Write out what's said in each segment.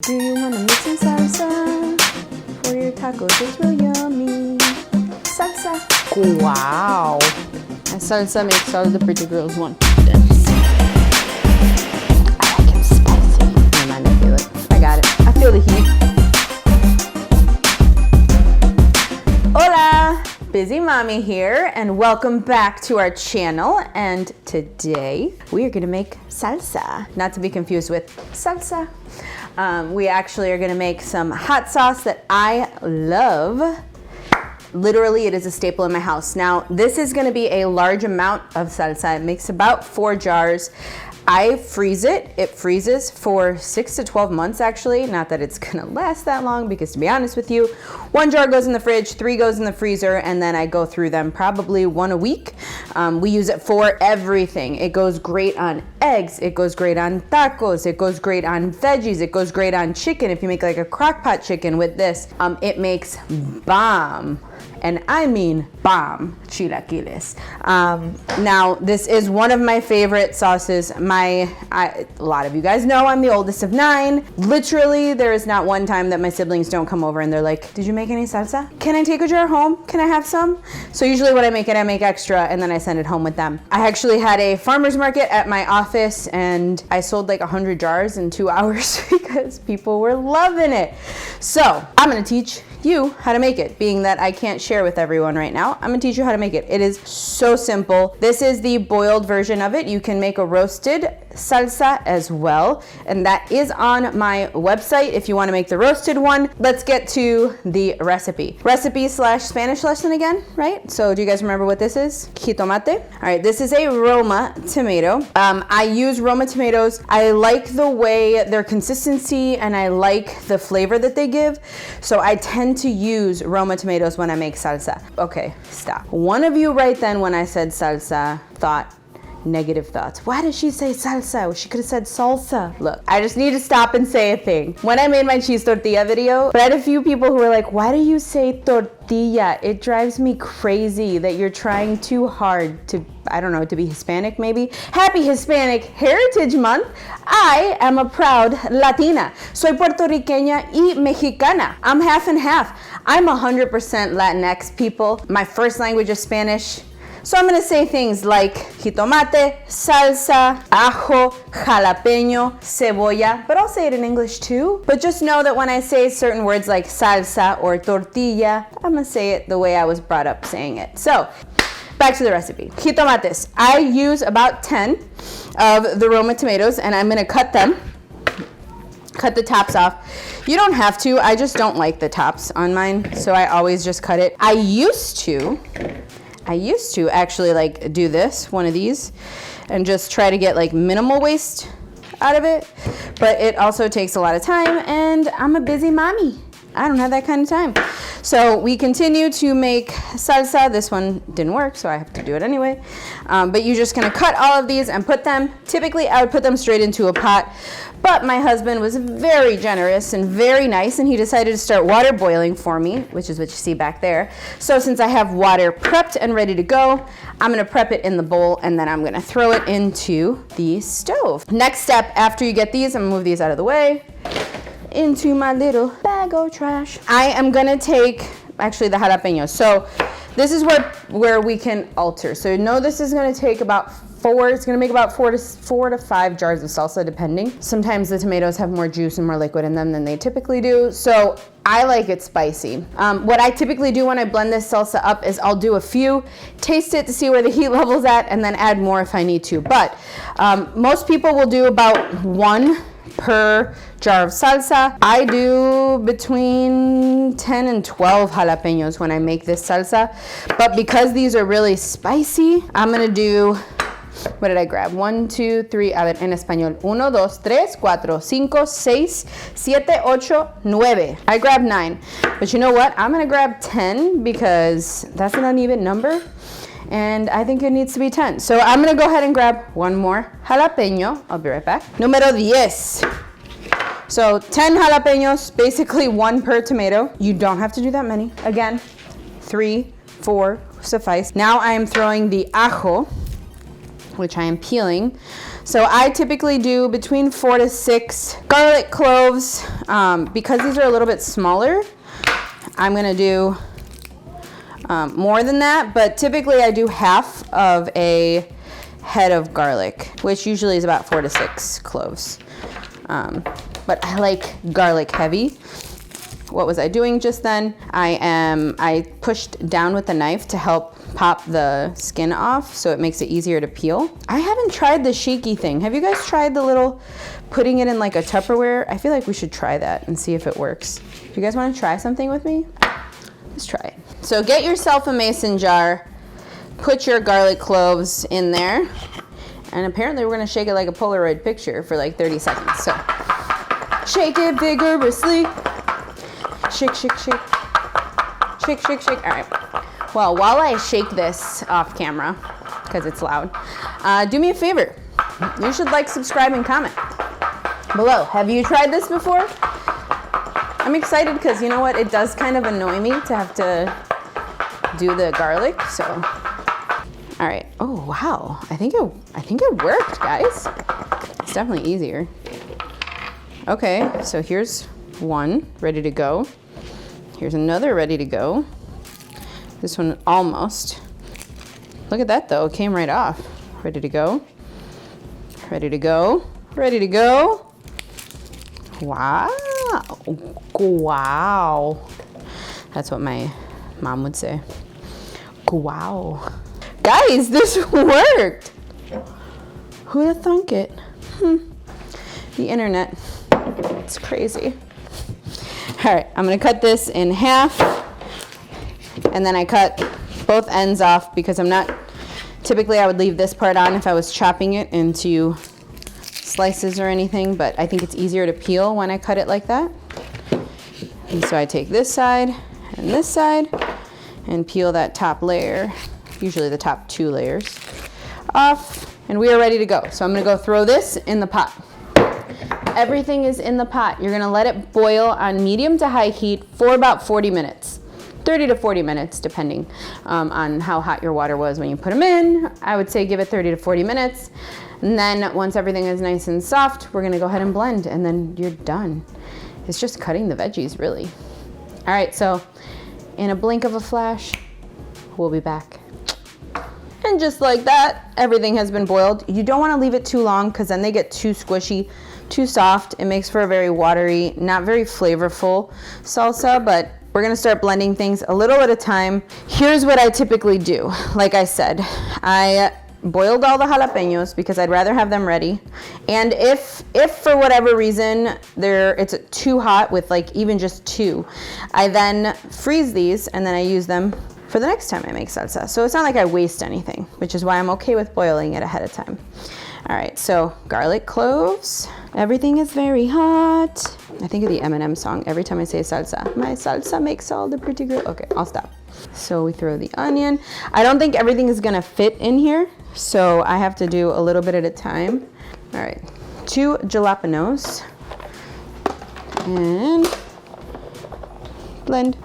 Do you wanna make some salsa for your tacos? It's real yummy. Salsa. Wow. And salsa makes all the pretty girls want this. I like it spicy. Never mind, I feel it. I got it. I feel the heat. Hola! Busy Mami here, and welcome back to our channel. And today we are gonna make salsa. Not to be confused with salsa. We actually are gonna make some hot sauce that I love. Literally, it is a staple in my house. Now, this is gonna be a large amount of salsa. It makes about 4 jars. I freeze it. It freezes for 6 to 12 months, actually. Not that it's gonna last that long, because to be honest with you, 1 jar goes in the fridge, 3 goes in the freezer, and then I go through them probably 1 a week. We use it for everything. It goes great on eggs. It goes great on tacos. It goes great on veggies. It goes great on chicken. If you make like a crock pot chicken with this, it makes bomb. And I mean bomb chilaquiles. Now, this is one of my favorite sauces. A lot of you guys know I'm the oldest of 9. Literally, there is not one time that my siblings don't come over and they're like, did you make any salsa? Can I take a jar home? Can I have some? So usually when I make it, I make extra and then I send it home with them. I actually had a farmer's market at my office and I sold like 100 jars in 2 hours because people were loving it. So I'm gonna teach you how to make it, being that I can't share with everyone right now. I'm gonna teach you how to make it. It is so simple. This is the boiled version of it. You can make a roasted salsa as well, and that is on my website if you want to make the roasted one. Let's get to the recipe. Recipe/Spanish lesson again, right? So do you guys remember what this is? Jitomate. All right, this is a Roma tomato. I use Roma tomatoes. I like the way their consistency and I like the flavor that they give. So I tend to use Roma tomatoes when I make salsa. Okay, stop. One of you right then when I said salsa thought negative thoughts. Why did she say salsa? She could have said salsa. Look, I just need to stop and say a thing. When I made my cheese tortilla video, I had a few people who were like, why do you say tortilla? It drives me crazy that you're trying too hard to, I don't know, to be Hispanic maybe. Happy Hispanic Heritage Month. I am a proud Latina. Soy puertorriqueña y mexicana. I'm half and half. I'm 100% Latinx people. My first language is Spanish. So I'm gonna say things like jitomate, salsa, ajo, jalapeño, cebolla, but I'll say it in English too. But just know that when I say certain words like salsa or tortilla, I'm gonna say it the way I was brought up saying it. So, back to the recipe. Jitomates. I use about 10 of the Roma tomatoes and I'm gonna cut them. Cut the tops off. You don't have to, I just don't like the tops on mine, so I always just cut it. I used to actually like do this, one of these, and just try to get like minimal waste out of it, but it also takes a lot of time and I'm a busy mommy. I don't have that kind of time. So we continue to make salsa. This one didn't work, so I have to do it anyway. But you're just gonna cut all of these and put them, typically I would put them straight into a pot, but my husband was very generous and very nice and he decided to start water boiling for me, which is what you see back there. So since I have water prepped and ready to go, I'm gonna prep it in the bowl and then I'm gonna throw it into the stove. Next step, after you get these, I'm gonna move these out of the way, into my little bag of trash. I am gonna take, actually the jalapenos. So this is where we can alter. So know this is gonna take about 4, it's gonna make about 4 to 5 jars of salsa depending. Sometimes the tomatoes have more juice and more liquid in them than they typically do. So I like it spicy. What I typically do when I blend this salsa up is I'll do a few, taste it to see where the heat level's at, and then add more if I need to. But most people will do about 1 per jar of salsa. I do between 10 and 12 jalapenos when I make this salsa. But because these are really spicy, I'm gonna do, what did I grab? 1, 2, 3, a ver, en español. 1, 2, 3, 4, 5, 6, 7, 8, 9. I grabbed 9. But you know what? I'm gonna grab 10 because that's an uneven number. And I think it needs to be 10. So I'm gonna go ahead and grab 1 more jalapeno. I'll be right back. Número 10. So 10 jalapenos, basically 1 per tomato. You don't have to do that many. Again, 3, 4 suffice. Now I am throwing the ajo. which I am peeling. So I typically do between 4 to 6 garlic cloves. Because these are a little bit smaller, I'm gonna do more than that, but typically I do half of a head of garlic, which usually is about 4 to 6 cloves. But I like garlic heavy. What was I doing just then? I pushed down with the knife to help pop the skin off so it makes it easier to peel. I haven't tried the shaky thing. Have you guys tried the little putting it in like a Tupperware? I feel like we should try that and see if it works. Do you guys want to try something with me? Let's try it. So get yourself a mason jar, put your garlic cloves in there, and apparently we're gonna shake it like a Polaroid picture for like 30 seconds. So shake it vigorously. Shake, shake, shake. Shake, shake, shake. All right. Well, while I shake this off camera, because it's loud, do me a favor. You should like, subscribe, and comment below. Have you tried this before? I'm excited because you know what? It does kind of annoy me to have to do the garlic, so. All right. Oh, wow. I think it worked, guys. It's definitely easier. Okay, so here's one ready to go. Here's another ready to go. This one almost. Look at that though, it came right off. Ready to go. Ready to go. Ready to go. Wow. Wow. That's what my mom would say. Wow. Guys, this worked. Who'd have thunk it? The internet. It's crazy. All right, I'm gonna cut this in half, and then I cut both ends off because typically I would leave this part on if I was chopping it into slices or anything, but I think it's easier to peel when I cut it like that. And so I take this side and peel that top layer, usually the top 2 layers, off, and we are ready to go. So I'm gonna go throw this in the pot. Everything is in the pot. You're gonna let it boil on medium to high heat for about 40 minutes. 30 to 40 minutes, depending on how hot your water was when you put them in. I would say give it 30 to 40 minutes. And then once everything is nice and soft, we're gonna go ahead and blend, and then you're done. It's just cutting the veggies, really. All right, so in a blink of a flash, we'll be back. And just like that, everything has been boiled. You don't wanna leave it too long because then they get too squishy, too soft. It makes for a very watery, not very flavorful salsa, but we're gonna start blending things a little at a time. Here's what I typically do. Like I said, I boiled all the jalapenos because I'd rather have them ready. And if for whatever reason it's too hot with like even just 2, I then freeze these and then I use them for the next time I make salsa. So it's not like I waste anything, which is why I'm okay with boiling it ahead of time. All right, so garlic cloves. Everything is very hot. I think of the Eminem song every time I say salsa. My salsa makes all the pretty girl. Okay, I'll stop. So we throw the onion. I don't think everything is gonna fit in here, so I have to do a little bit at a time. All right, 2 jalapenos. And blend.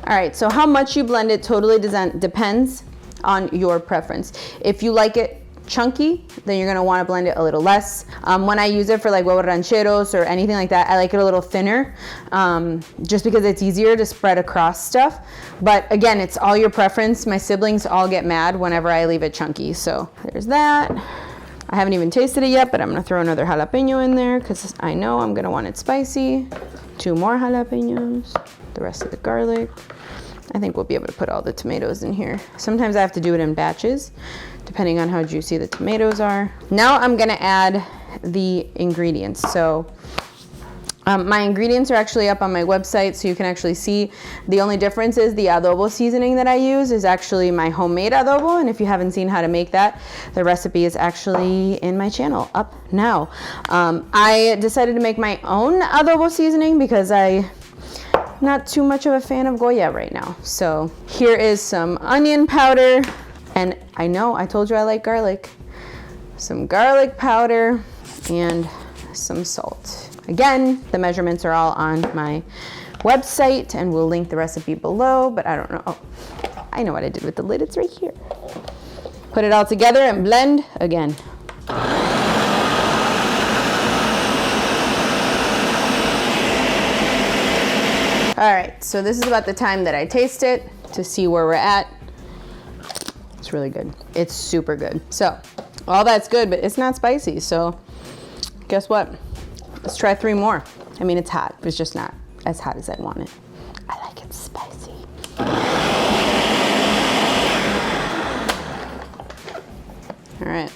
All right, so how much you blend it totally depends on your preference. If you like it chunky, then you're gonna wanna blend it a little less. When I use it for like huevos rancheros or anything like that, I like it a little thinner, just because it's easier to spread across stuff. But again, it's all your preference. My siblings all get mad whenever I leave it chunky. So there's that. I haven't even tasted it yet, but I'm gonna throw another jalapeno in there because I know I'm gonna want it spicy. 2 more jalapenos, the rest of the garlic. I think we'll be able to put all the tomatoes in here. Sometimes I have to do it in batches, depending on how juicy the tomatoes are. Now I'm gonna add the ingredients. So my ingredients are actually up on my website, so you can actually see. The only difference is the adobo seasoning that I use is actually my homemade adobo, and if you haven't seen how to make that, the recipe is actually in my channel up now. I decided to make my own adobo seasoning because I'm not too much of a fan of Goya right now. So here is some onion powder, and I know I told you I like garlic. Some garlic powder and some salt. Again, the measurements are all on my website, and we'll link the recipe below, but I don't know. Oh, I know what I did with the lid. It's right here. Put it all together and blend again. All right, so this is about the time that I taste it to see where we're at. It's really good. It's super good. So all that's good, but it's not spicy. So guess what? Let's try 3 more. I mean, it's hot, but it's just not as hot as I want it. I like it spicy. All right,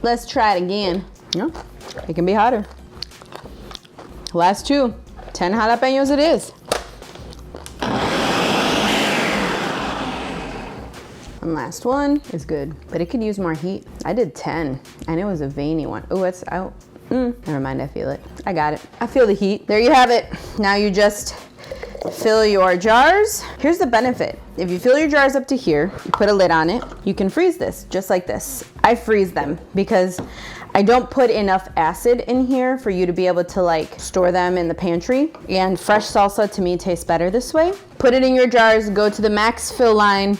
let's try it again. No, it can be hotter. Last 2, 10 jalapenos it is. And last one is good, but it could use more heat. I did 10, and it was a veiny one. Oh, it's out. Never mind, I feel it. I got it. I feel the heat. There you have it. Now you just fill your jars. Here's the benefit. If you fill your jars up to here, you put a lid on it, you can freeze this just like this. I freeze them because I don't put enough acid in here for you to be able to like store them in the pantry. And fresh salsa to me tastes better this way. Put it in your jars, go to the max fill line,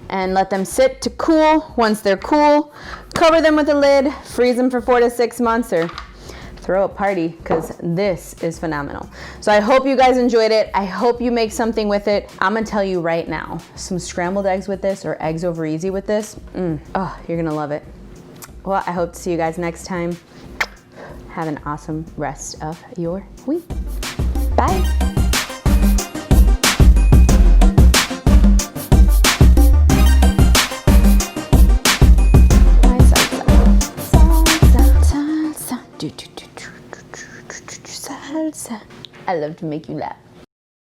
and let them sit to cool. Once they're cool, cover them with a lid, freeze them for 4 to 6 months, or throw a party, because this is phenomenal. So I hope you guys enjoyed it. I hope you make something with it. I'm gonna tell you right now, some scrambled eggs with this or eggs over easy with this, oh, you're gonna love it. Well, I hope to see you guys next time. Have an awesome rest of your week. Bye. Salsa. I love to make you laugh.